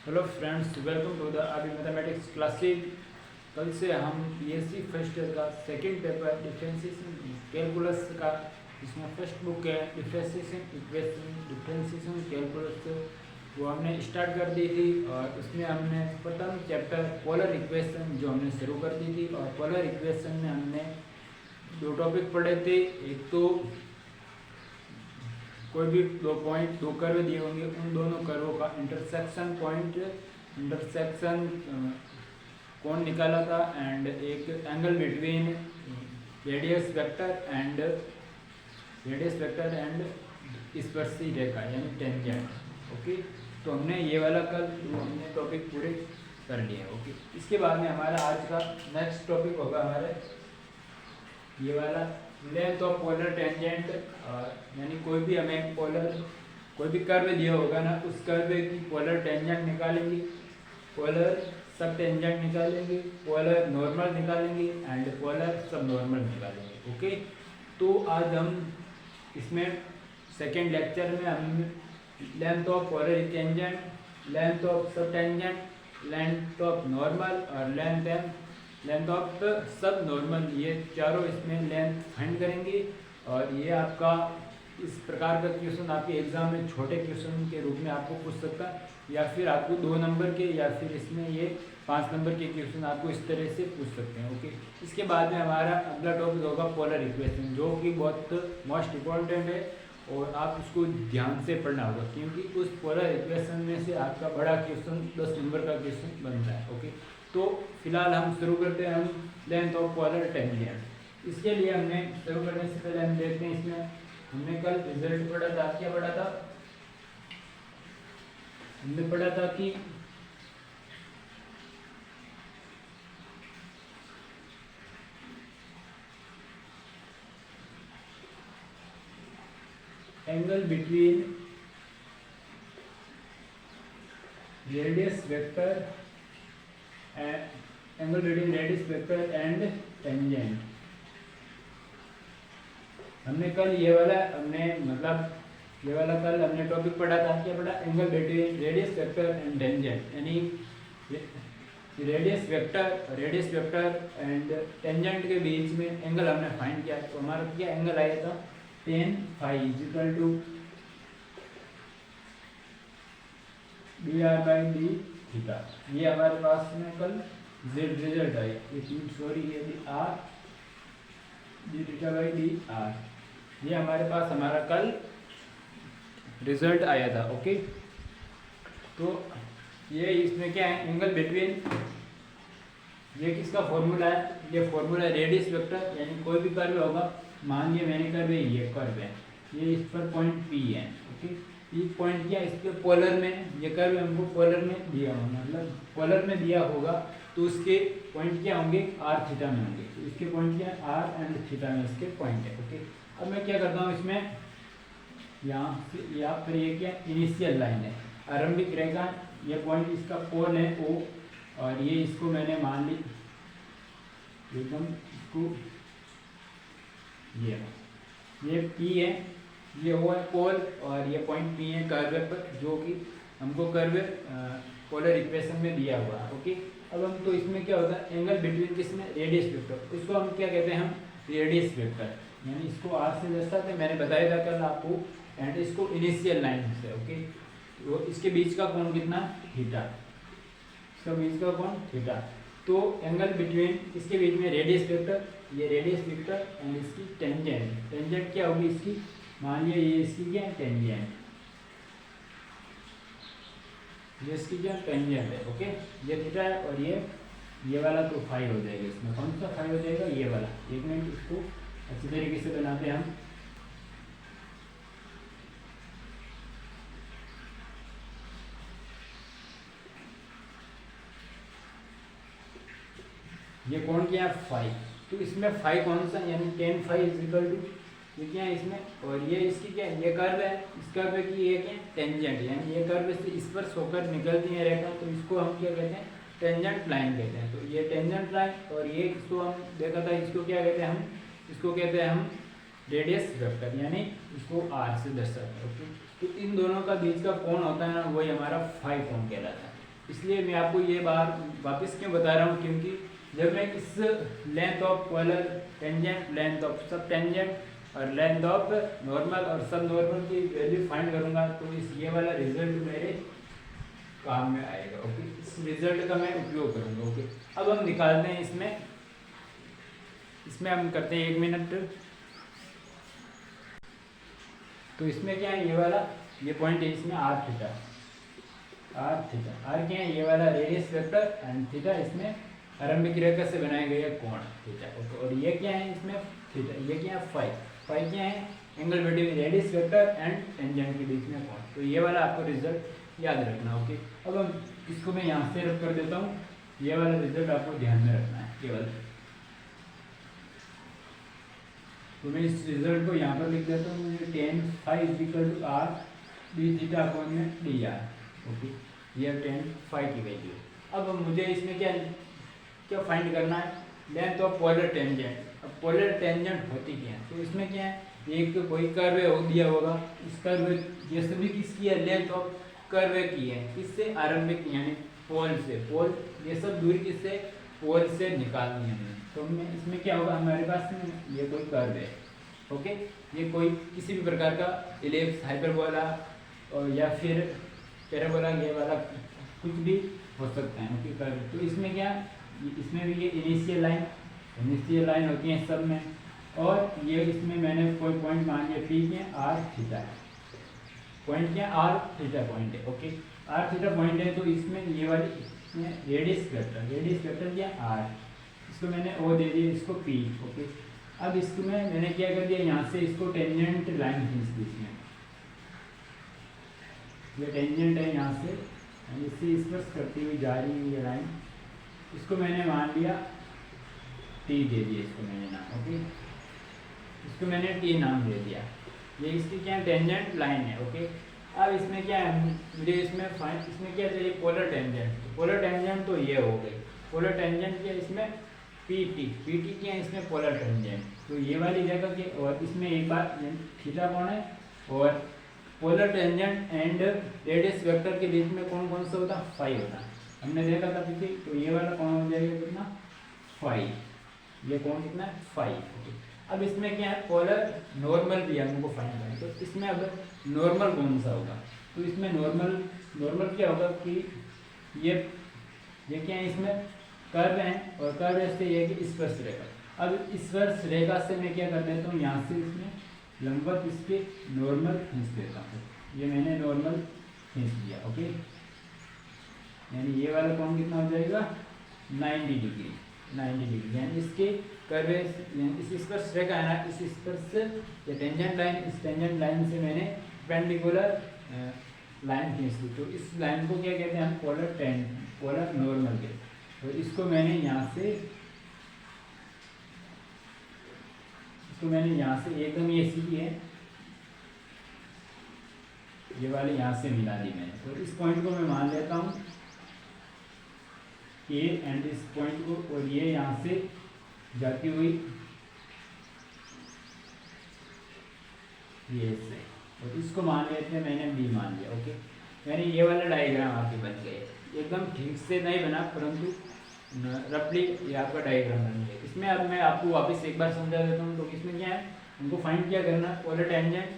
Hello friends, welcome to the RB mathematics classes. कल से हम बीएससी फर्स्ट ईयर का सेकंड पेपर डिफरेंशिएशन कैलकुलस का, इसमें फर्स्ट बुक है डिफरेंशिएशन इक्वेशन डिफरेंशिएशन कैलकुलस, वो हमने स्टार्ट कर दी थी। और उसमें हमने प्रथम चैप्टर पोलर इक्वेशन जो हमने शुरू कर दी थी। और पोलर इक्वेशन में हमने दो टॉपिक पढ़े थे। एक तो कोई भी दो पॉइंट, दो कर्व दिए होंगे, उन दोनों कर्वों का इंटरसेक्शन पॉइंट, इंटरसेक्शन कौन निकाला था। एंड एक angle between radius vector and स्पर्शी रेखा यानी टेंजेंट। ओके, तो हमने ये वाला कल हमने टॉपिक पूरे कर लिए। ओके, इसके बाद में हमारा आज का नेक्स्ट टॉपिक होगा हमारे ये वाला लेंथ ऑफ पोलर टेंजेंट। यानी कोई भी हमें कोई भी कर्व दिया होगा ना, उस कर्व की पोलर टेंजेंट निकालेंगे, पोलर सब टेंजेंट निकालेंगे, पोलर नॉर्मल निकालेंगे एंड पोलर सब नॉर्मल निकालेंगे। ओके, तो आज हम इसमें सेकेंड लेक्चर में हम length of polar tangent, length of सब टेंजेंट, लेंथ ऑफ नॉर्मल और लेंथ ऑफ सब नॉर्मल, ये चारों इसमें लेंथ फाइंड करेंगे। और ये आपका इस प्रकार का क्वेश्चन आपके एग्जाम में छोटे क्वेश्चन के रूप में आपको पूछ सकता है, या फिर आपको 2 नंबर के, या फिर इसमें ये 5 नंबर के क्वेश्चन आपको इस तरह से पूछ सकते हैं। ओके, इसके बाद में हमारा अगला टॉपिक होगा पोलर इक्वेशन, जो कि बहुत मोस्ट इम्पॉर्टेंट है और आप उसको ध्यान से पढ़ना होगा, क्योंकि उस पोलर इक्वेशन में से आपका बड़ा क्वेश्चन 10 नंबर का क्वेश्चन बनता है। ओके, तो फिलहाल हम शुरू करते हैं हम लेंथ ऑफ पोलर टेंजेंट। इसके लिए हमने शुरू करने से पहले हम देखते हैं, इसमें हमने कल रिजल्ट पढ़ा था। क्या पढ़ा था? हमने पढ़ा था कि angle between radius vector and tangent. हमने कल ये वाला कल हमने टॉपिक पढ़ा था। क्या पढ़ा? Angle between radius vector and tangent, यानी रेडियस वेक्टर एंड टेंजेंट के बीच में एंगल हमने फाइंड किया। तो हमारा क्या एंगल आया था? tan phi equal to dr by D theta. ये हमारे पास में कल रिजल्ट आया। ये R D theta by D R, ये हमारे पास हमारा कल रिजल्ट आया था। ओके, तो ये इसमें क्या है? एंगल बिटवीन, ये किसका फॉर्मूला है? ये फॉर्मूला रेडियस वेक्टर, यानी कोई भी कर्व होगा, मान लिया मैंने कर्व है, ये कर्व है, ये इस पर पॉइंट P है। ओके, ये पॉइंट क्या, इसके पोलर में, ये कर्व हमको पोलर में दिया होगा, मतलब पोलर में दिया होगा, तो उसके पॉइंट क्या होंगे? r थीटा में होंगे। तो इसके पॉइंट क्या है? r एंड थीटा में इसके पॉइंट है। ओके, अब मैं क्या करता हूँ, इसमें यहाँ पर ये क्या इनिशियल लाइन है, आरंभिक रेखा, ये पॉइंट इसका पोल है O, और ये इसको मैंने मान ली एकदम, इसको ये P है, ये O है पोल, और ये पॉइंट P है कर्व पर, जो कि हमको कर्व पोलर इक्वेशन में दिया हुआ है। ओके, अब हम तो इसमें क्या होता है? एंगल बिटवीन किसमें? रेडियस वेक्टर, इसको हम क्या कहते हैं? हम रेडियस वेक्टर, यानी इसको r से दर्शाते हैं, मैंने बताया था कल आपको। एंड इसको इनिशियल लाइन से, ओके, तो इसके बीच का कोण कितना? थीटा, इसका बीच का कोण थीटा। तो एंगल बिटवीन, इसके बीच में रेडियस वेक्टर, ये रेडियस वेक्टर एंड इसकी टेंजेंट क्या होगी इसकी? मान लिया ये इसकी क्या टेंजेंट, ये इसकी क्या टेंजेंट है। ओके, ये थीटा है, और ये वाला तो फाई हो जाएगा। इसमें कौन सा फाई हो जाएगा? ये वाला। एक मिनट, इसको अच्छी तरीके से बनाते हैं हम। ये कौन क्या है? फाई। तो इसमें फाई कौन सा, यानी tan phi is equal to, ये क्या है इसमें, और ये इसकी क्या है? ये कर्व है, इस कर्व की ये क्या है? टेंजेंट, यानी ये कर्व से इस पर होकर निकलती है रेखा, तो इसको हम क्या कहते हैं? टेंजेंट लाइन कहते हैं। तो ये टेंजेंट लाइन, और ये इसको हम देखा था, इसको क्या कहते हैं? इसको कहते हैं हम रेडियस वेक्टर, यानी इसको r से दर्शाते हैं। ओके, तो इन दोनों का बीच का कोण होता है ना, वही हमारा फाई कोण कहलाता है। इसलिए मैं आपको ये बार वापस क्यों बता रहा हूँ, क्योंकि जब मैं इस length of polar tangent, length of सब टेंजेंट और लेंथ ऑफ नॉर्मल और सब नॉर्मल की वैल्यू फाइंड करूँगा तो इस ये वाला रिजल्ट मेरे काम में आएगा। ओके, इस रिजल्ट का मैं उपयोग करूँगा। ओके, अब हम निकालते हैं इसमें हम करते हैं 1 मिनट। तो इसमें क्या है, ये वाला ये पॉइंट है, इसमें आर थीटा आर क्या है, ये वाला रेडियस वेक्टर एंड थीटा इसमें आरंभिक रेखा से बनाया गया कोण थीटा। ओके, और ये क्या है इसमें थीटा, ये क्या है फाई क्या है, angle between radius vector and tangent के बीच में कोण। तो ये वाला आपको रिजल्ट याद रखना। ओके, अब हम इसको मैं यहाँ से रख कर देता हूँ, ये वाला रिजल्ट आपको ध्यान में रखना है केवल। तो मैं इस रिजल्ट को यहाँ पर लिख देता हूँ, मुझे tan phi = r d∅/dr। Okay, ये tan phi की वैल्यू। अब मुझे इसमें क्या फाइंड करना है, लेंथ ऑफ पोलर टेंजेंट। अब पोलर टेंजेंट होती क्या है, तो इसमें क्या है, एक कोई कर्व हो दिया होगा, इस कर्व ये सभी किसकी है, लेंथ ऑफ कर्व की है, किससे, आरंभिक यानी पोल से, पोल ये सब दूरी किससे, पोल से निकालनी है। तो मैं इसमें क्या होगा, हमारे पास में ये कोई कर्व है। ओके, ये कोई किसी भी प्रकार का इलिप्स, हाइपरबोला और या फिर पैराबोला, ये वाला कुछ भी हो सकता है। Okay, curve. तो इसमें क्या, इसमें भी ये इनिशियल लाइन होती है सब में, और ये इसमें मैंने कोई पॉइंट मान लिया पी के आर थीटा पॉइंट, क्या आर थीटा पॉइंट है। ओके, आर थीटा पॉइंट है, तो इसमें ये वाली रेडियस वेक्टर क्या आर, इसको मैंने ओ दे दिया, इसको पी। ओके, अब इसको मैंने क्या कर दिया, यहाँ से इसको टेंजेंट लाइन खींच दी, इसमें ये टेंजेंट है, यहाँ से इससे स्पर्श करती हुई जा रही है ये लाइन, इसको मैंने मान लिया टी दे दिया, इसको मैंने नाम। ओके, इसको मैंने टी नाम दे दिया, ये इसकी क्या टेंजेंट लाइन है। ओके, अब इसमें क्या है, मुझे इसमें क्या चाहिए, पोलर टेंजेंट। तो पोलर टेंजेंट तो ये हो गई, पोलर टेंजेंट क्या इसमें पीटी क्या है, इसमें पोलर टेंजेंट। तो ये वाली जगह के, और इसमें एक बात थीटा कौन है, और polar tangent and radius vector के बीच में कौन सा होता, फाई होता, हमने देखा था पीछे। तो ये वाला कौन हो जाएगा, कितना, फाई, ये कौन कितना है, फाई। अब इसमें क्या है, पोलर नॉर्मल भी हमको फाइंड करना है, तो इसमें अब नॉर्मल कौन सा होगा, तो इसमें नॉर्मल क्या होगा कि ये क्या है, इसमें कर्व है, और कर्व से ये कि स्पर्श रेखा। अब स्पर्श रेखा से मैं क्या कर देता हूँ, यहाँ से इसमें लंबवत इसके नॉर्मल खींच देता हूँ, ये मैंने नॉर्मल खींच दिया। ओके, यानी ये वाला कौन कितना हो जाएगा, 90 डिग्री, यानी इसके कर्व, इस स्पर्श रेखा है ना, इस स्पर्श या टेंजेंट लाइन, इस टेंजेंट लाइन से मैंने पेंडिकुलर लाइन खींच दी। तो इस लाइन को क्या कहते हैं हम, पोलर नॉर्मल के। तो इसको मैंने यहाँ से एकदम ये सीधी है, ये वाली यहाँ से मिला दी मैंने। तो इस पॉइंट को मैं मान लेता हूँ ए, एंड इस पॉइंट को, और ये यहाँ से जाती हुई ये से, और इसको मान लेते हैं, मैंने बी मान लिया। ओके, यानी ये वाला डायग्राम आपके बन गए, एकदम ठीक से नहीं बना, परंतु रफली ये आपका डायग्राम बन गया। इसमें अब मैं आपको वापस एक बार समझा देता हूँ। तो इसमें क्या है, उनको फाइंड क्या करना, पोलर टेंजेंट,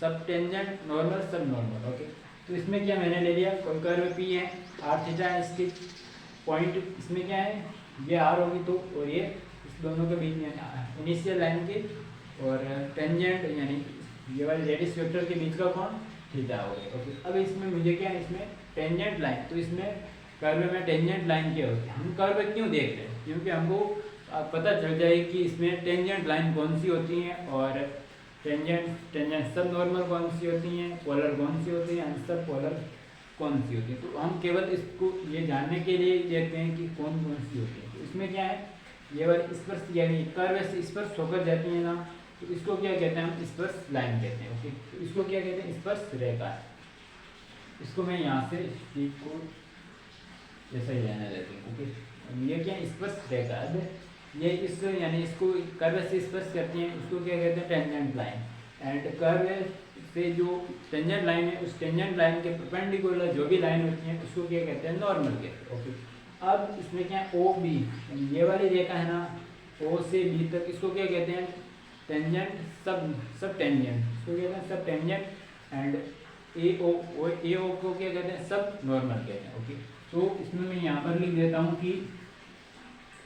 सब टेंजेंट, नॉर्मल, सब नॉर्मल। ओके, तो इसमें क्या मैंने ले लिया, कोई कर्व पी है, आर थीटा है, इसकी पॉइंट इसमें क्या है, ये आर होगी, तो और ये इस दोनों के बीच में इनिशियल लाइन के और टेंजेंट यानी ये वाले रेडियस वेक्टर के बीच का कौन, थीटा हो गया। ओके, अब इसमें मुझे क्या है, इसमें टेंजेंट लाइन, तो इसमें कर्व में टेंजेंट लाइन क्या होती है, हम कर्व क्यों देख रहे हैं, क्योंकि हमको पता चल जाए कि इसमें टेंजेंट लाइन कौन सी होती है, और टेंजेंट सब नॉर्मल कौन सी होती हैं, पोलर कौन सी होती हैं, सब पोलर कौन सी होती है। तो हम केवल इसको ये जानने के लिए देखते हैं कि कौन सी होती है। तो इसमें क्या है, ये वाली स्पर्श यानी कर्व से स्पर्श होकर जाती है ना, तो इसको क्या कहते हैं हम, स्पर्श लाइन कहते हैं। ओके, तो इसको क्या कहते हैं, स्पर्श रेखा। इसको मैं यहाँ से को ऐसा ही रहने देती हूँ। ओके, ये क्या स्पर्श रेखा है, ये इस यानी इसको कर्व से स्पर्श करती हैं, उसको क्या कहते हैं, टेंजेंट लाइन। एंड कर्व से जो टेंजेंट लाइन है उस टेंजेंट लाइन के परपेंडिकुलर जो भी लाइन होती है उसको क्या कहते हैं, नॉर्मल कहते हैं। ओके, अब इसमें क्या है, ओ बी, ये वाली रेखा है ना, ओ से बी तक, इसको क्या कहते हैं, टेंजेंट सब टेंजेंट, इसको कहते हैं सब टेंजेंट। एंड ए ओ को क्या कहते हैं, सब नॉर्मल कहते हैं। ओके, तो इसमें मैं यहाँ पर लिख देता हूँ कि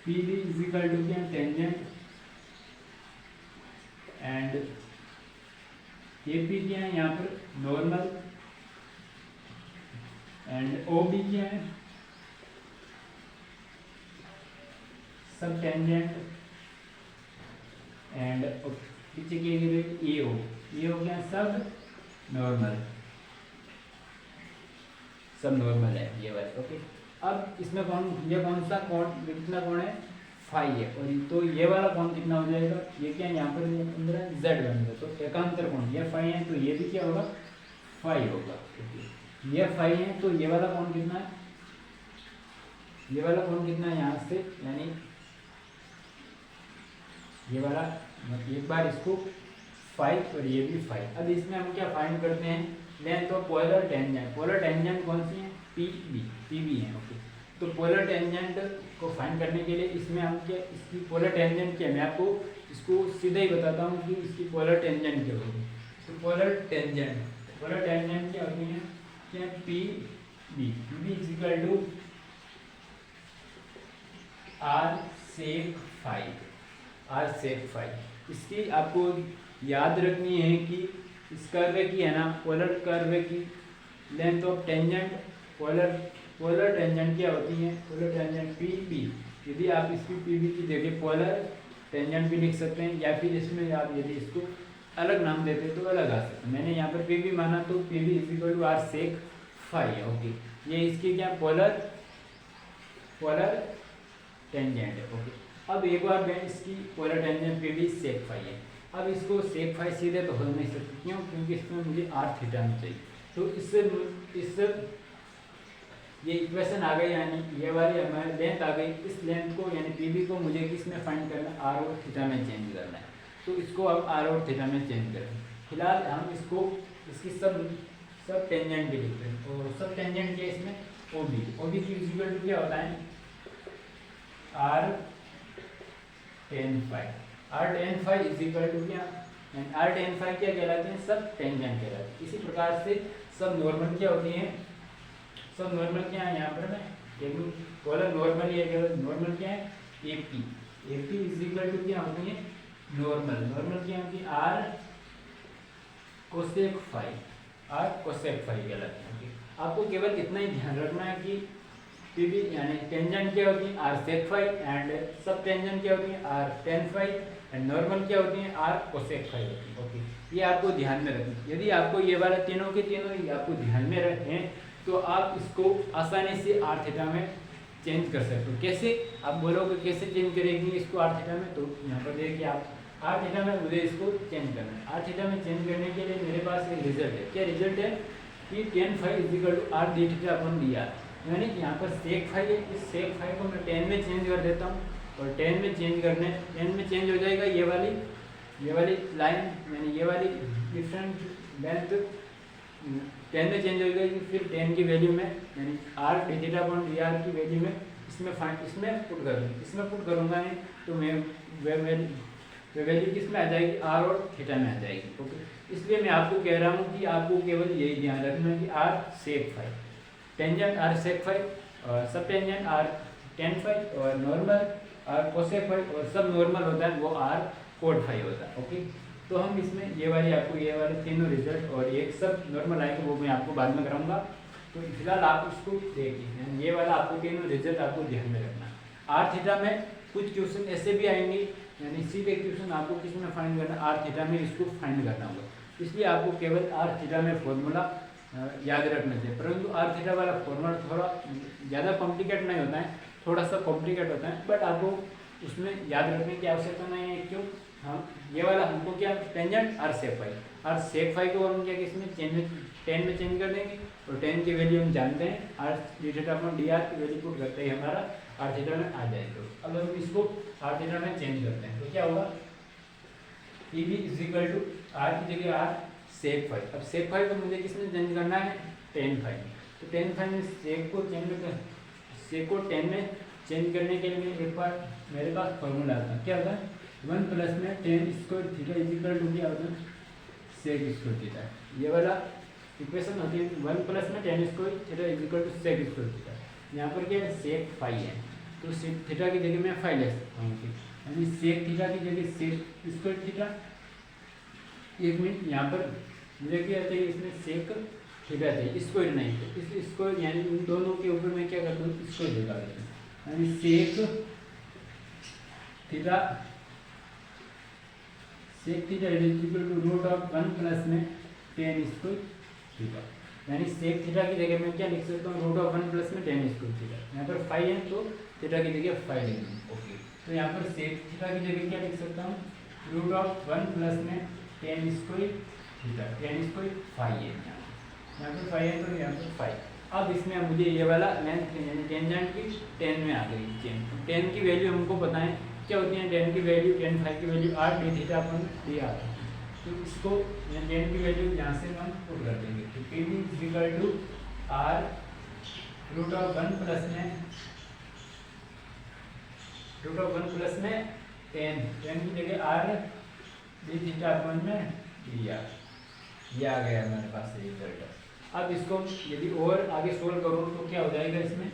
P B is equal to क्या, टेंजेंट, एंड ए पी क्या है यहाँ पर, नॉर्मल, एंड ओ बी क्या है, सब टेंजेंट, एंड पीछे की ए ओ क्या, सब नॉर्मल, सब नॉर्मल है ये वाला। ओके, अब इसमें ये कौन सा कोण, कितना कोण है, फाई है, और तो ये वाला कोण कितना हो जाएगा, ये क्या यहाँ पर अंदर जेड बनेगा, तो एकांतर कोण ये फाई है, तो ये भी क्या होगा, फाई होगा। ओके, ये फाई है, तो ये वाला कोण कितना है, ये वाला कोण कितना है यहाँ से, यानी ये वाला, एक बार इसको फाइव और ये भी फाइव। अब इसमें हम क्या फाइंड करते हैं, length of polar tangent. Polar tangent कौन सी है, पी बी है। ओके, तो पोलर टेंजेंट को फाइंड करने के लिए इसमें हम क्या, इसकी पोलर टेंजेंट क्या, मैं आपको इसको सीधे ही बताता हूँ कि इसकी पोलर टेंजेंट क्या होगी। तो पोलर टेंजेंट क्या होती है, क्या, P B is equal to R sec five. इसकी आपको याद रखनी है कि इस कर्व की है ना, पोलर कर्व की length of tangent, polar tangent क्या होती है, पोलर टेंजेंट पी बी। यदि आप इसकी पी बी की जगह पोलर टेंजेंट भी लिख सकते हैं, या फिर इसमें आप यदि इसको अलग नाम देते तो अलग आ सकते हैं। मैंने यहाँ पर पी बी माना, तो P B is equal to R sec five. Okay, ये इसकी क्या, पोलर टेंजेंट है। ओके, अब एक बार मैं इसकी पोलर टेंजेंट पी बी सेक फाइव है। अब इसको सेक फाइव सीधे तो हो नहीं सकती, क्यों, क्योंकि इसमें मुझे आर थीटा में चाहिए। तो इससे ये इक्वेशन आ गई, यानी ये वाली हमारी लेंथ आ गई। इस लेंथ को यानी पी बी को मुझे किस में फाइंड करना है, आर और थीटा में चेंज करना है। तो इसको अब आर और थीटा में चेंज करें। फिलहाल हम इसको इसकी सब टेंजेंट भी लिखते हैं, और सब टेंजेंट क्या, इसमें ओ बी की इक्वल टू क्या होता है, R ten five is equal to क्या, आर टेन फाइव क्या कहलाते हैं, सब टेंजेंट कहलाते हैं। इसी प्रकार से सब नॉर्मल क्या होती हैं, सब नॉर्मल क्या है, यहाँ पर मैं पोलर नॉर्मल, ये नॉर्मल क्या है, एपी इज इक्वल टू क्या होती है, नॉर्मल क्या होती है, आर कोसेक फाइव कहलाते हैं। ओके, आपको केवल इतना ही ध्यान रखना है कि पीबी यानी टेंजेंट क्या होती है, आर सेक फाइव, एंड सब टेंजेंट क्या होती है, R ten five, and normal क्या होती है, आर कोसेक फाइव होती है। ओके, ये आपको ध्यान में रखना। यदि आपको ये वाला तीनों के तीनों ही आपको ध्यान में रखें, तो आप इसको आसानी से आर थीटा में चेंज कर सकते हो। कैसे, आप बोलोगे कैसे चेंज करेंगे इसको आर थीटा में, तो यहाँ पर देखिए आप आर थीटा में मुझे इसको चेंज करना है। आर थीटा में चेंज करने के लिए मेरे पास एक रिजल्ट है। क्या रिजल्ट है कि ten five is equal to R D theta upon D R, यानी यहाँ पर सेक फाइव है, इस सेक फाइव को मैं 10 में चेंज कर देता हूँ, और 10 में चेंज हो जाएगा ये वाली लाइन, यानी ये वाली डिफरेंट लेंथ 10 में चेंज हो जाएगी। फिर 10 की वैल्यू में यानी are D theta upon D are की वैल्यू में इसमें पुट करूँगा नहीं, तो मैं वैल्यू किस में आ जाएगी, आर और थीटा में आ जाएगी। ओके, इसलिए मैं आपको कह रहा हूँ कि आपको केवल यही ध्यान रखना है कि R sec five, tangent R sec five, और सब टेंजेंट आर टेन फाइव, और नॉर्मल आर कोसेक फाइव, और सब नॉर्मल होता है वो आर कोड फाइव होता है। ओके, तो हम इसमें ये वाले तीनों रिजल्ट और एक सब नॉर्मल आएगा, वो मैं आपको बाद में कराऊंगा। तो फिलहाल आप उसको देखिए, ये वाला आपको तीनों रिजल्ट आपको ध्यान में रखना। आर थीटा में कुछ क्वेश्चन ऐसे भी आएंगे, यानी सीधे क्वेश्चन आपको किस में फाइंड करना, आर थीटा में इसको फाइंड करना होगा। इसलिए आपको केवल आर थीटा में फॉर्मूला याद रखना चाहिए, परंतु आर थीटा वाला फॉर्मूला थोड़ा ज़्यादा कॉम्प्लिकेट नहीं होता है, थोड़ा सा कॉम्प्लिकेट होता है, बट आपको उसमें याद रखने की आवश्यकता नहीं है। क्यों, हम ये वाला हमको क्या, टेंजेंट आर सेक फाइव को हम क्या इसमें 10 में चेंज कर देंगे, और 10 की वैल्यू हम जानते हैं, are D theta upon D are की वैल्यू पुट करते ही हमारा आर थीटा में आ जाएगा। अब हम इसको आर थीटा में चेंज करते हैं, तो क्या होगा, P V is equal to R की जगह आर सेक फाइव। अब सेक फाइव को मुझे किसमें चेंज करना है, टेन फाइव। तो टेन फाइव में सेक को टेन में चेंज करने के लिए एक बार मेरे पास फॉर्मूला आता है, क्या होता है, वन प्लस में ten square theta is equal to क्या होता है, सेक स्क्वायर थीटा। ये वाला इक्वेशन होती है वन प्लस में ten square theta is equal to sec square theta. यहाँ पर क्या है, सेक फाइव है, तो सेक थीटा की जगह मैं फाइव ले सकता हूँ, यानी सेक थीटा की जगह सेक स्क्वायर थीटा। एक मिनट, यहाँ पर मुझे क्या चाहिए, इसमें सेक थीटा चाहिए, स्क्वायर नहीं, तो इस स्क्वायर यानी इन दोनों के ऊपर मैं क्या करता हूँ, स्क्वायर लगा देता हूँ, यानी sec theta is equal to root of one plus में टेन स्क्वायर थीटा। यानी सेक थीटा की जगह मैं क्या लिख सकता हूँ, रूट ऑफ वन प्लस में टेन स्क्वायर थीटा। यहाँ पर फाइव है तो थीटा की जगह फाइव लिख दूँ, ओके। तो यहाँ पर सेक थीटा की जगह क्या लिख सकता हूँ, रूट ऑफ वन प्लस में ten square theta, ten square five है, यहाँ पर फाइव है तो यहाँ पर फाइव। अब इसमें मुझे ये वाला लेंथ यानी टेंजेंट की 10 में आ गई चेन। 10 की वैल्यू हमको बताएं क्या होती है, 10 की वैल्यू, टेन फाइव की value are D theta upon D R. तो इसको 10 की वैल्यू यहाँ से हम पुट कर देंगे, तो P V is equal to R root of one plus में टेन की जगह आर डी थीटा अपन में डी आर। ये आ गया हमारे पास रिजल्ट। अब इसको यदि और आगे सोल्व करूँ तो क्या हो जाएगा, इसमें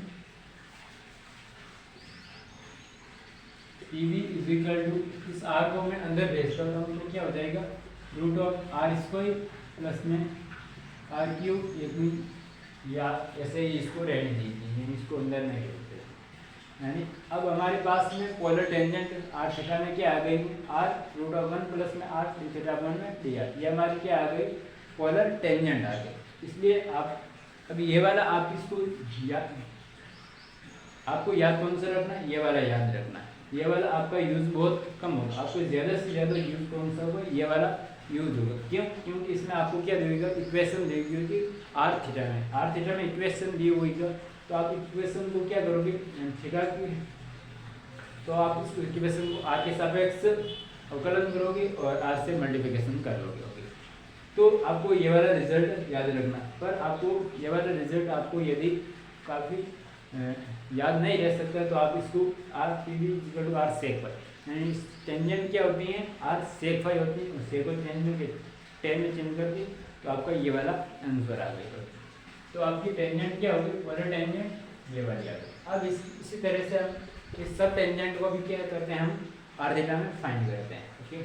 P V is equal to, इस आर को मैं अंदर भेज करता हूँ तो क्या हो जाएगा, root of are square plus में आर क्यूब, एक या ऐसे ही इसको रहने दीजिए, इसको अंदर नहीं रखते। यानी अब हमारे पास में पोलर टेंजेंट आर थीटा में क्या आ गई, R root of one plus में आर डी थीटा वन में डी आर। ये हमारी क्या आ गई, पोलर टेंजेंट आ गई। इसलिए आप अभी ये वाला आप इसको आपको याद कौन सा रखना है, ये वाला याद रखना है। ये वाला आपका यूज बहुत कम होगा, आपको ज़्यादा से ज़्यादा यूज कौन सा होगा, ये वाला यूज होगा। क्यों, क्योंकि इसमें आपको क्या देगा, इक्वेशन देगी होगी आर थीटा में इक्वेशन दी हुई है। तो आप इक्वेशन को क्या करोगे, थीटा की, तो आप इस इक्वेशन को आर के सापेक्ष अवकलन करोगे और आर से मल्टीप्लिकेशन कर लोगे, ओके। तो आपको ये वाला रिजल्ट याद रखना। पर आपको ये वाला रिजल्ट आपको यदि काफ़ी याद नहीं रह सकता तो आप इसको R P V equal to R sec five, यानी टेंजेंट क्या होती है, आर सेक फाइव होती है, और सेक को चेंज करके 10 में चेंज कर दी तो आपका ये वाला आंसर आ गया। तो आपकी टेंजेंट क्या होगी, वाला टेंजेंट ये वाली आ गई। अब इसी तरह से हम इस सब टेंजेंट को भी क्या करते हैं, हम आर थीटा में फाइंड करते हैं, ओके।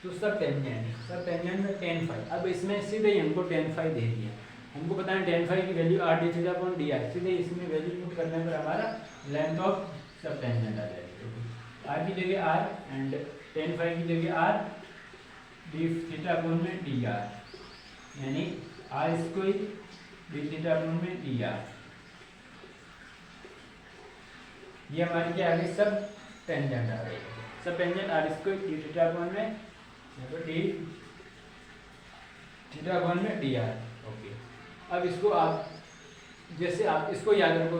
तो सब टेंजेंट में टेन फाइव। अब इसमें सीधे ही हमको टेन फाइव दे दिया, हमको पता है टेन फाइव की value are D theta upon D are. सीधे इसमें वैल्यू पुट करने पर हमारा लेंथ ऑफ सब टेंजेंट आ जाएगी। आर की जगह आर एंड टेन फाइव की जगह आर डी थीटा अपॉन में डी आर, यानी R square D theta upon में डी आर। ये हमारी क्या आ गई, सब टेंजेंट आ गई। सब tangent R square D theta upon में डी थीटा अपॉन में डी आर, ओके। अब इसको आप जैसे आप इसको याद रखो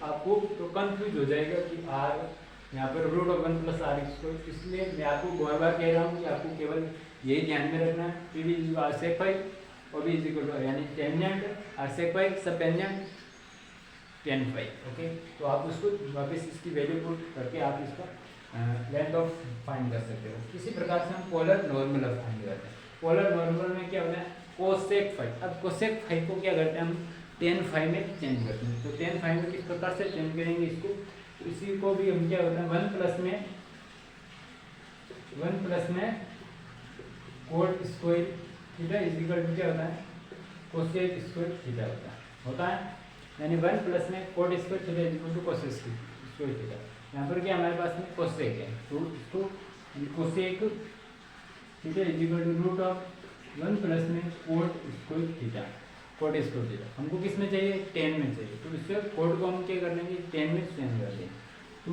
आपको तो कंफ्यूज हो जाएगा कि आर यहाँ पर root of one plus R square. इसलिए मैं आपको बार बार कह रहा हूँ कि आपको केवल यही ध्यान में रखना है, P V is R sec five और बी इज इक्वल टू यानी tangent R sec five subtangent ten five, okay. तो आप उसको वापस इसकी वैल्यू पुट करके आप इसका लेंथ ऑफ फाइंड कर सकते हो। इसी प्रकार से हम पोलर नॉर्मल ऑफ फाइंड करते हैं। पोलर नॉर्मल में क्या होता है, कोसेक फाइव। अब कोसेक फाइव को क्या करते हैं हम, टेन फाइव में चेंज करते हैं। तो टेन फाइव में किस प्रकार से चेंज करेंगे इसको, तो इसी को भी हम क्या होता है वन प्लस में cot square theta is equal to क्या होता है, कोसेक स्क्वायर थीटा होता है। यानी वन प्लस में cot square theta is equal to cosec square theta. यहाँ पर क्या हमारे पास में कोसेक है, तो इसको cosec theta is equal to root of one plus में cot square theta, cot square theta हमको किस में चाहिए, 10 में चाहिए। तो इससे कोट को हम क्या कर लेंगे, 10 में चेंज कर देंगे। तो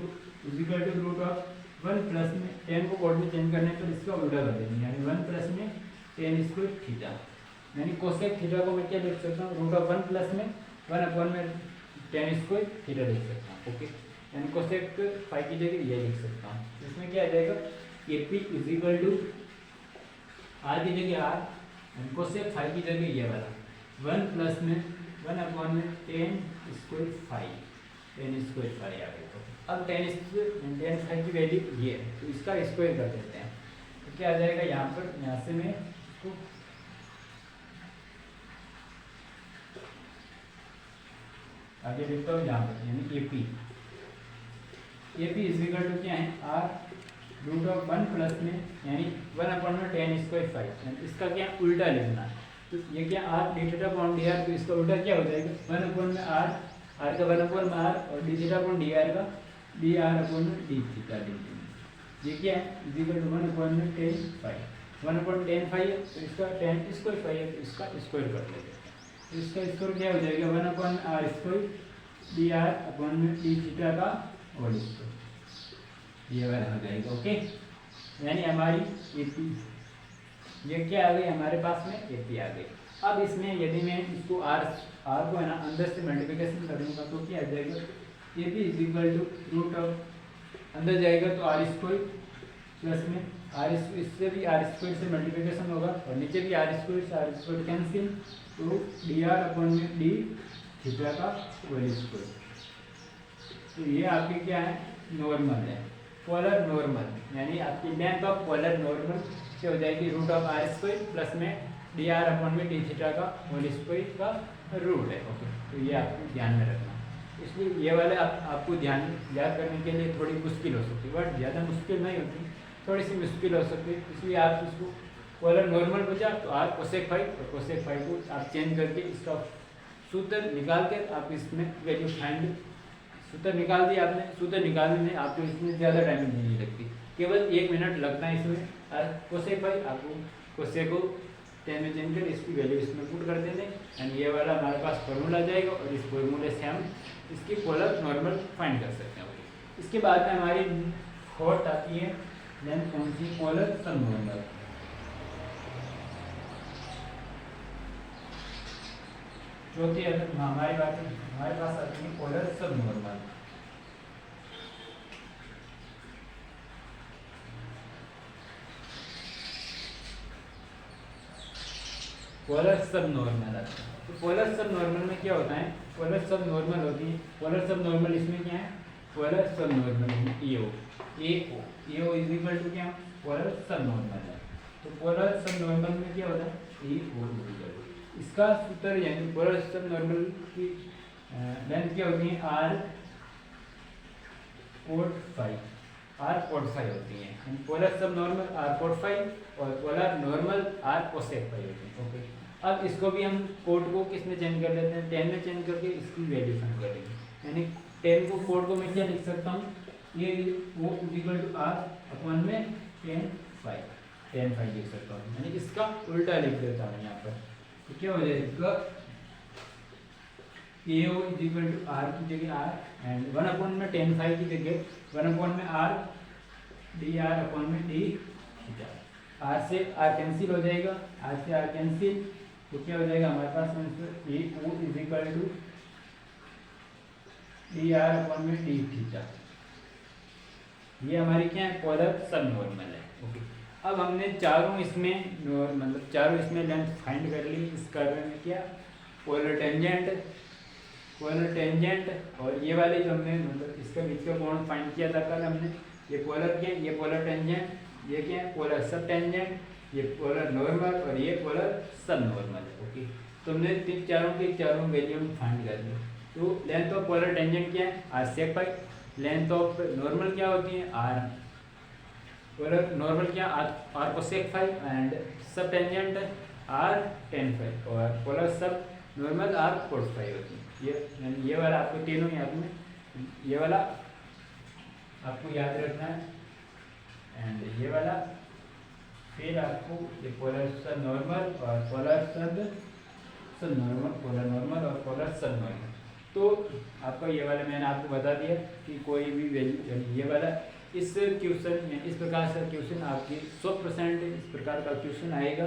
is equal to root of one plus में 10 को कोट में चेंज करने पर इसका उल्टा कर देंगे, यानी वन प्लस में 10 स्क्वायर थीटा। यानी कोसेक थीटा को मैं क्या लिख सकता हूँ, रूट ऑफ वन प्लस में 1 अपॉन में 10 स्क्वायर थीटा लिख सकता हूँ, ओके। यानी कोसेक फाइव की जगह ये लिख सकता हूँ। इसमें क्या आ जाएगा, A P is equal to R की जगह आर एंड कोसेक फाइव की जगह ये वाला 1 प्लस में 1 अपॉन में टेन स्क्वायर फाइव आ गया। अब टेन फाइव की वैल्यू ये है, तो इसका स्क्वायर कर देते हैं, तो क्या आ जाएगा यहाँ पर, यहाँ से मैं इसको आगे लिखता हूँ यहाँ पर, यानी A P is equal to क्या है आर रूट ऑफ 1 प्लस में यानी 1 अपॉन में टेन स्क्वायर फाइव, इसका क्या उल्टा लिखना है, तो ये क्या are D theta upon D are, तो इसका उल्टा क्या हो जाएगा 1 अपॉन में आर का 1 अपॉन में आर और D theta upon D are का डी आर अपॉन में डी थीटा डी टी, ये क्या है इज इक्वल टू 1 अपॉन में ten five, 1 upon ten five है तो इसका टेन स्क्वायर फाइव है, तो इसका स्क्वायर कर लेते हैं, तो इसका स्क्वायर क्या हो जाएगा 1 upon R square D are upon में डी थीटा का होल स्क्वायर, ये वाला हो जाएगा। ओके, यानी हमारी ए पी ये क्या आ गई हमारे पास में ए पी आ गई। अब इसमें यदि मैं इसको आर को है ना अंदर से मल्टीप्लिकेशन करूँगा तो क्या आ जाएगा A P is equal to root of अंदर जाएगा तो आर स्क्वायर प्लस में आर इससे भी आर स्क्वायर से मल्टीप्लिकेशन होगा और नीचे भी आर स्क्वायर कैंसिल, तो डी आर अपॉन में डी थीटा का होल स्क्वायर, तो ये आपकी क्या है नॉर्मल है, पोलर नॉर्मल, यानी आपकी लेंथ ऑफ पोलर नॉर्मल क्या हो जाएगी root of are square plus में डी आर अपॉन में डी थीटा का होल स्क्वायर का रूट है। ओके, तो ये आपको ध्यान में रखना, इसलिए ये वाले आपको ध्यान याद करने के लिए थोड़ी मुश्किल हो सकती है, बट ज़्यादा मुश्किल नहीं होती, थोड़ी सी मुश्किल हो सकती है, इसलिए आप इसको पोलर नॉर्मल बचा तो आर कोसेक फाइव और कोसेक फाइव को आप चेंज करके इसका सूत्र निकाल के आप इसमें वैल्यू फाइंड सूत्र निकाल दिया आपने, सूत्र निकालने में आपको इसमें ज़्यादा टाइम नहीं लगती, केवल 1 मिनट लगता है इसमें, और कोसेक फाइव आपको कोसेक को 10 में चेंज कर इसकी वैल्यू इसमें पुट कर देंगे एंड ये वाला हमारे पास फॉर्मूला जाएगा और इस फॉर्मूले से हम इसकी पोलर नॉर्मल फाइंड कर सकते हैं। इसके बाद में हमारी फोर्थ आती है लेंथ कौन सी, पोलर सब नॉर्मल। चौथी अगर हमारे पास आती है polar sub normal. Polar sub normal आता है, तो पोलर सब नॉर्मल में क्या होता है, पोलर सब नॉर्मल होती है, पोलर सब नॉर्मल इसमें क्या है, polar sub normal A O is equal to क्या पोलर सब नॉर्मल है, तो पोलर सब नॉर्मल में क्या होता है ए ओ, इसका सूत्र यानी पोलर सब नॉर्मल की लेंथ क्या होती है आर कोट फाइव होती है, polar sub normal r cot phi और polar normal are cosec phi होती है। ओके, अब इसको भी हम कोड को किस में चेंज कर लेते हैं, 10 में चेंज करके इसकी वैल्यू फाइंड करेंगे, यानी 10 को कोड को मैं क्या लिख सकता हूँ, ये वो इक्वल टू आर अपॉन में 10 फाइव लिख सकता हूँ, यानी इसका उल्टा लिख देता हूँ यहाँ पर, तो क्या हो जाएगा A O is equal to R की जगह आर एंड 1 अपॉन में 10 फाइव की जगह 1 अपॉन में आर डी आर अपॉन में डी थीटा, आर से आर कैंसिल हो जाएगा, आर से आर कैंसिल, तो क्या हो जाएगा हमारे पास answer A O is equal to D are upon में डी थीटा, ये हमारी क्या है पोलर सब नॉर्मल है। ओके, अब हमने चारों इसमें मतलब चारों इसमें लेंथ फाइंड कर ली, इस कर्व में क्या पोलर टेंजेंट और ये वाले जो हमने मतलब इसका बीच का कोण फाइंड किया था कल हमने, ये पोलर क्या है, ये पोलर टेंजेंट, ये क्या है पोलर सब टेंजेंट, ये पोलर नॉर्मल और ये पोलर सब नॉर्मल है। ओके, तो हमने चारों वैल्यू में फाइंड कर ली, तो लेंथ ऑफ पोलर टेंजेंट क्या है are sec phi, length of normal क्या होती है आर पोलर नॉर्मल क्या आर कोसेक फाइव एंड सब टेंजेंट आर टेन फाइव और polar sub normal r cot phi होती है। ये वाला आपको तीनों याद में, ये वाला आपको याद रखना है एंड ये वाला, फिर आपको ये पोलर सब नॉर्मल और polar sub normal, polar normal और पोलर सब नॉर्मल। तो आपका ये वाला मैंने आपको बता दिया कि कोई भी वैल्यू ये वाला इस क्वेश्चन में इस प्रकार से क्वेश्चन आपकी 100% इस प्रकार का क्वेश्चन आएगा,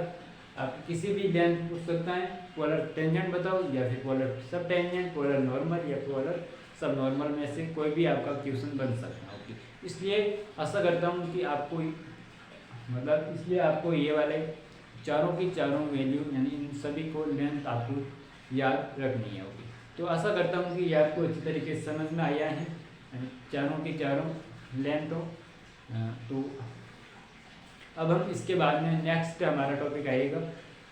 आप किसी भी लेंथ पूछ सकता है, पोलर टेंजेंट बताओ या फिर पोलर सब टेंजेंट, पोलर नॉर्मल या पोलर सब नॉर्मल में से कोई भी आपका क्वेश्चन बन सकता है। ओके, इसलिए आशा करता हूँ कि आपको मतलब इसलिए आपको ये वाले चारों की चारों वैल्यू यानी इन सभी को लेंथ आपको याद रखनी है। ओके, तो आशा करता हूँ कि ये आपको अच्छी तरीके से समझ में आया है, यानी चारों की चारों लेंथ हो। तो अब हम इसके बाद में नेक्स्ट हमारा टॉपिक आएगा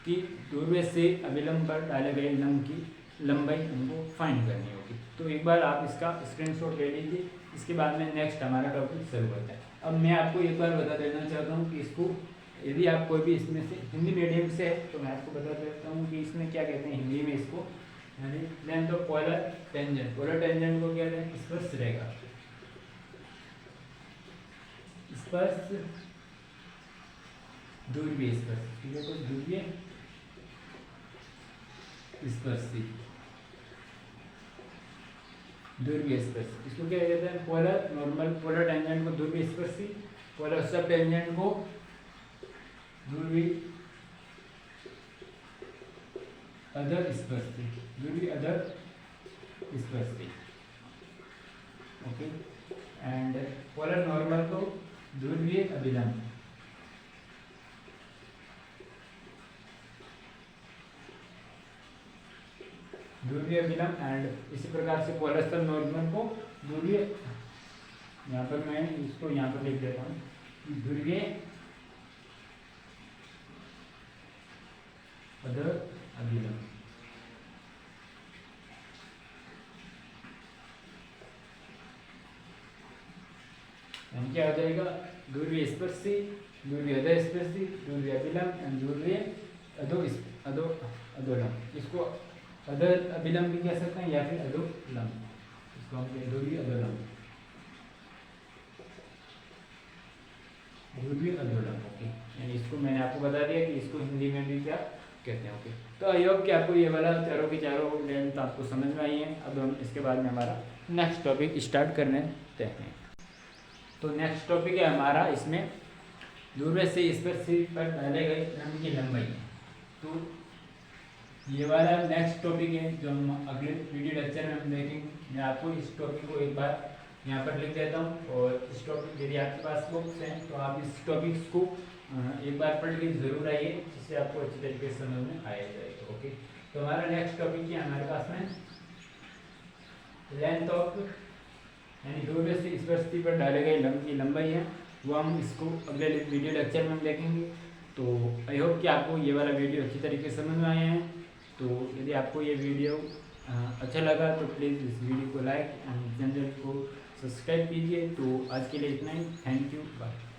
कि ध्रुव से अभिलंब पर डाले गए लंब की लंबाई हमको फाइंड करनी होगी। तो एक बार आप इसका स्क्रीनशॉट ले लीजिए, इसके बाद में नेक्स्ट हमारा टॉपिक शुरू होता है। अब मैं आपको एक बार बता देना चाहता हूँ कि इसको यदि आप कोई भी इसमें से हिंदी मीडियम से है तो मैं आपको बता देता हूँ कि इसमें क्या कहते हैं हिंदी में इसको, यानी length of polar tangent. Polar tangent को क्या कहते हैं? स्पर्श रेखा। स्पर्श ध्रुवीय स्पर्श, ठीक है, तो ध्रुवीय स्पर्शी, ध्रुवीय स्पर्श, इसको क्या कहते हैं? पोलर नॉर्मल पोलर टेंजेंट को ध्रुवीय स्पर्शी, पोलर सब टेंजेंट को ध्रुवीय अधर स्पर्शी, ध्रुवीय अधर स्पर्शी। ओके, एंड पोलर नॉर्मल को ध्रुवीय अभिलंब। ध्रुवीय अभिलंब एंड इसी प्रकार से पोलर सब नॉर्मल को ध्रुवीय, यहाँ पर मैं इसको यहाँ पर लिख देता हूँ, ध्रुवीय अधर अभिलंब। यानी क्या हो जाएगा? ध्रुवीय स्पर्शी, ध्रुवीय अधर स्पर्शी, ध्रुवीय अभिलंब एंड ध्रुवीय अधोलंब। इसको अधर अभिलंब भी कह सकते हैं या फिर अधोलंब, इसको हम ध्रुवीय अधोलंब, ध्रुवीय अधोलंब। ओके, यानी इसको मैंने आपको बता दिया कि इसको हिंदी में भी क्या कहते हैं। ओके, तो आई होप कि आपको ये वाला चारों की चारों लेंथ आपको समझ में आई है। अब हम इसके बाद में हमारा नेक्स्ट टॉपिक स्टार्ट करने देते हैं। तो नेक्स्ट टॉपिक है हमारा, इसमें ध्रुव से स्पर्शी पर डाले गए लंब की लंबाई। तो ये वाला नेक्स्ट टॉपिक है जो हम अगले वीडियो लेक्चर में हम देखेंगे। मैं आपको इस टॉपिक को एक बार यहाँ पर लिख देता हूँ, और इस टॉपिक यदि आपके पास बुक्स हैं तो आप इस टॉपिक्स को एक बार पढ़ के जरूर आइए, जिससे आपको अच्छी तरीके से समझ में आया जाएगा। ओके, तो हमारा नेक्स्ट टॉपिक है हमारे पास में लेंथ ऑफ, यानी ध्रुव से स्पर्शी पर डाले गए लंब की लंबाई है, वो हम इसको अगले वीडियो लेक्चर में हम देखेंगे। तो आई होप कि आपको ये वाला वीडियो अच्छी तरीके से समझ में आए हैं। तो यदि आपको ये वीडियो अच्छा लगा तो प्लीज़ इस वीडियो को लाइक एंड चैनल को सब्सक्राइब कीजिए। तो आज के लिए इतना ही, थैंक यू, बाय।